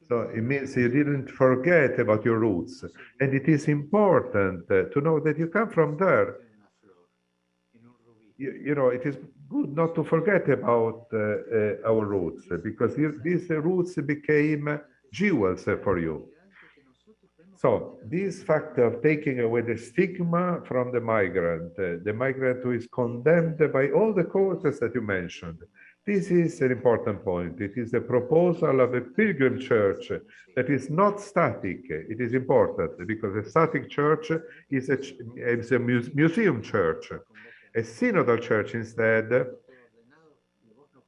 So it means you didn't forget about your roots. And it is important to know that you come from there. You know, it is good not to forget about our roots, because these roots became jewels for you. So this fact of taking away the stigma from the migrant who is condemned by all the causes that you mentioned, this is an important point. It is a proposal of a pilgrim church that is not static. It is important because a static church is a museum church. A synodal church instead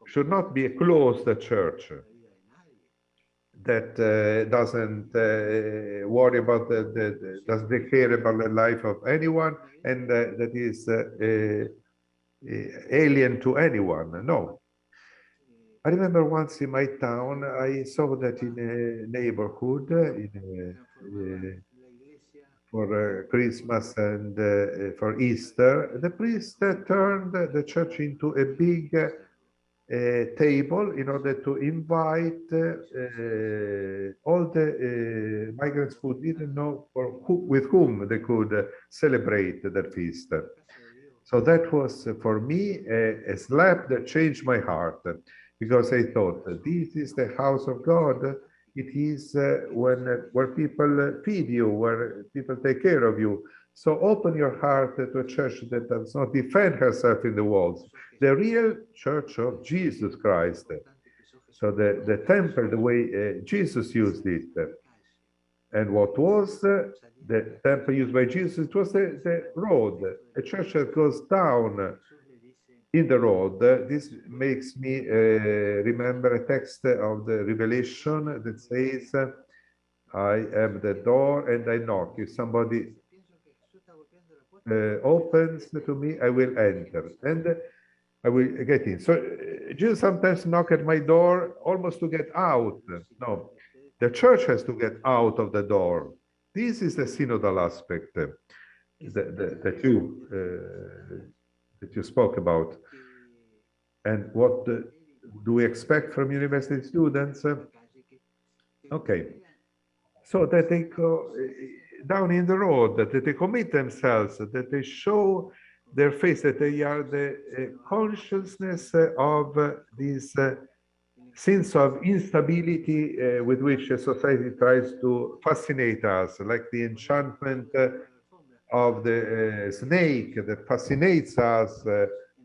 should not be a closed church that doesn't worry about doesn't care about the life of anyone, and that is alien to anyone. No. I remember once in my town, I saw that in a neighborhood, for Christmas and for Easter, the priest turned the church into a big table in order to invite all the migrants who didn't know with whom they could celebrate that feast. So that was for me a slap that changed my heart, because I thought, this is the house of God. It is where people feed you, where people take care of you. So open your heart to a church that does not defend herself in the walls. The real church of Jesus Christ. So the temple, the way Jesus used it. And what was the temple used by Jesus? It was the road, a church that goes down in the road. This makes me remember a text of the Revelation that says, I am the door and I knock. If somebody opens to me, I will enter and I will get in. So Jesus sometimes knock at my door almost to get out. No, the church has to get out of the door. This is the synodal aspect that you spoke about. And what do we expect from university students? Okay, so that they go down in the road, that they commit themselves, that they show their face, that they are the consciousness of this sense of instability with which a society tries to fascinate us, like the enchantment of the snake that fascinates us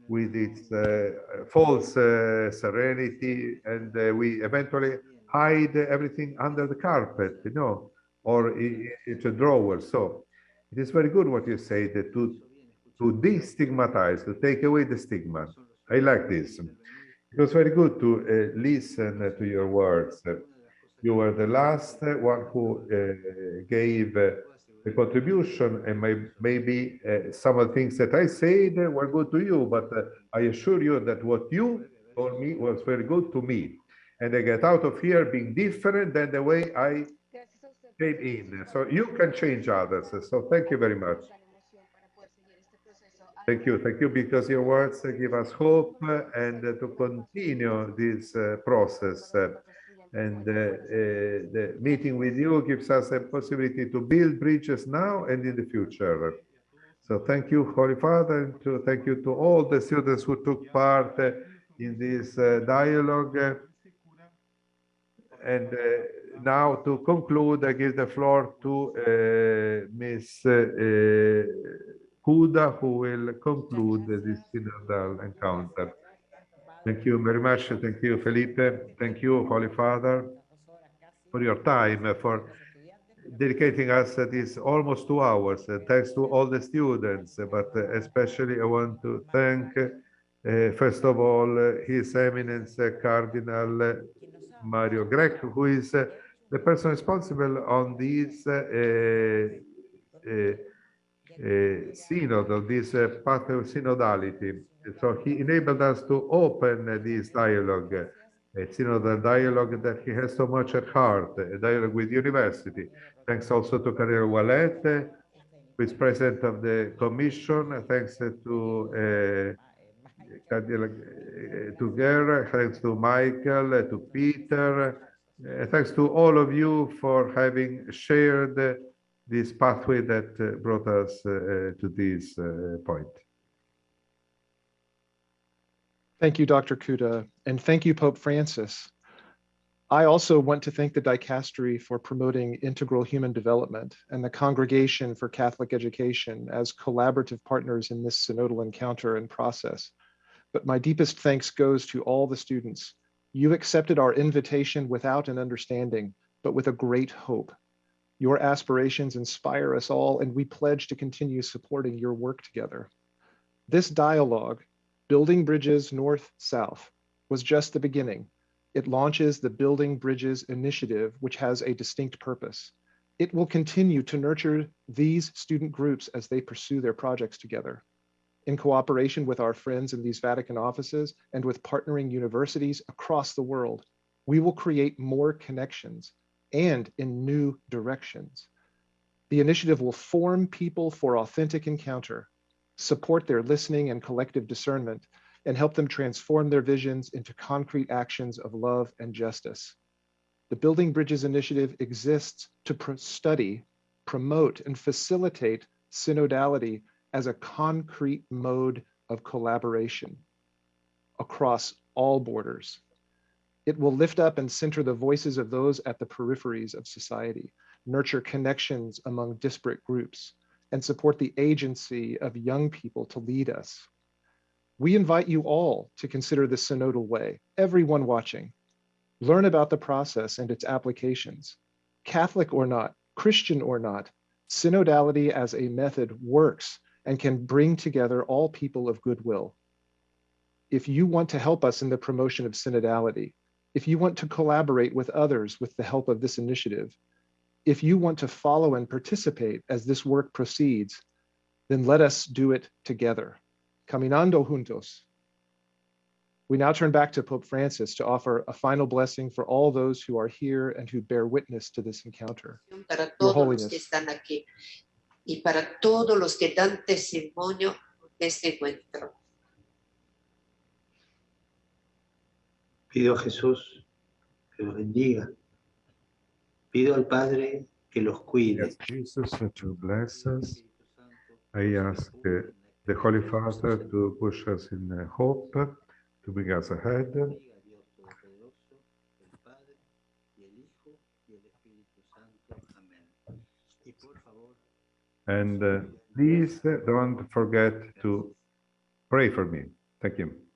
with its false serenity, and we eventually hide everything under the carpet, you know, or into a drawer. So it is very good what you say, that to destigmatize, to take away the stigma. I like this. It was very good to listen to your words. You were the last one who gave the contribution, and maybe some of the things that I said were good to you, but I assure you that what you told me was very good to me. And I get out of here being different than the way I came in. So you can change others. So thank you very much. Thank you, because your words give us hope and to continue this process. And the meeting with you gives us a possibility to build bridges now and in the future. So thank you, Holy Father, and thank you to all the students who took part in this dialogue. And now to conclude, I give the floor to Ms. Kuda, who will conclude this Synodal Encounter. Thank you very much. Thank you, Felipe. Thank you, Holy Father, for your time, for dedicating us these almost 2 hours. Thanks to all the students, but especially I want to thank, first of all, His Eminence Cardinal Mario Grech, who is the person responsible on this synod, of this path of synodality. So he enabled us to open this dialogue, a synodal dialogue that he has so much at heart, a dialogue with university. Thanks also to Cardinal Wallet, who is president of the commission. Thanks to Cardinal Guerra, thanks to Michael, to Peter. Thanks to all of you for having shared this pathway that brought us to this point. Thank you, Dr. Kuda, and thank you, Pope Francis. I also want to thank the Dicastery for promoting integral human development and the Congregation for Catholic Education as collaborative partners in this synodal encounter and process. But my deepest thanks goes to all the students. You accepted our invitation without an understanding, but with a great hope. Your aspirations inspire us all, and we pledge to continue supporting your work together. This dialogue, Building Bridges North-South, was just the beginning. It launches the Building Bridges initiative, which has a distinct purpose. It will continue to nurture these student groups as they pursue their projects together. In cooperation with our friends in these Vatican offices and with partnering universities across the world, we will create more connections and in new directions. The initiative will form people for authentic encounter, support their listening and collective discernment, and help them transform their visions into concrete actions of love and justice. The Building Bridges initiative exists to study, promote, and facilitate synodality as a concrete mode of collaboration across all borders. It will lift up and center the voices of those at the peripheries of society, nurture connections among disparate groups, and support the agency of young people to lead us. We invite you all to consider the synodal way, everyone watching. Learn about the process and its applications. Catholic or not, Christian or not, synodality as a method works and can bring together all people of goodwill. If you want to help us in the promotion of synodality, if you want to collaborate with others with the help of this initiative, if you want to follow and participate as this work proceeds, then let us do it together. Caminando juntos. We now turn back to Pope Francis to offer a final blessing for all those who are here and who bear witness to this encounter. Your Holiness. Y para todos los que dan testimonio de este encuentro. Pido a Jesús que los bendiga. Pido al Padre que los cuide. Yes, Jesus to bless us. I ask the Holy Father to push us in hope, to bring us ahead. And please don't forget to pray for me. Thank you.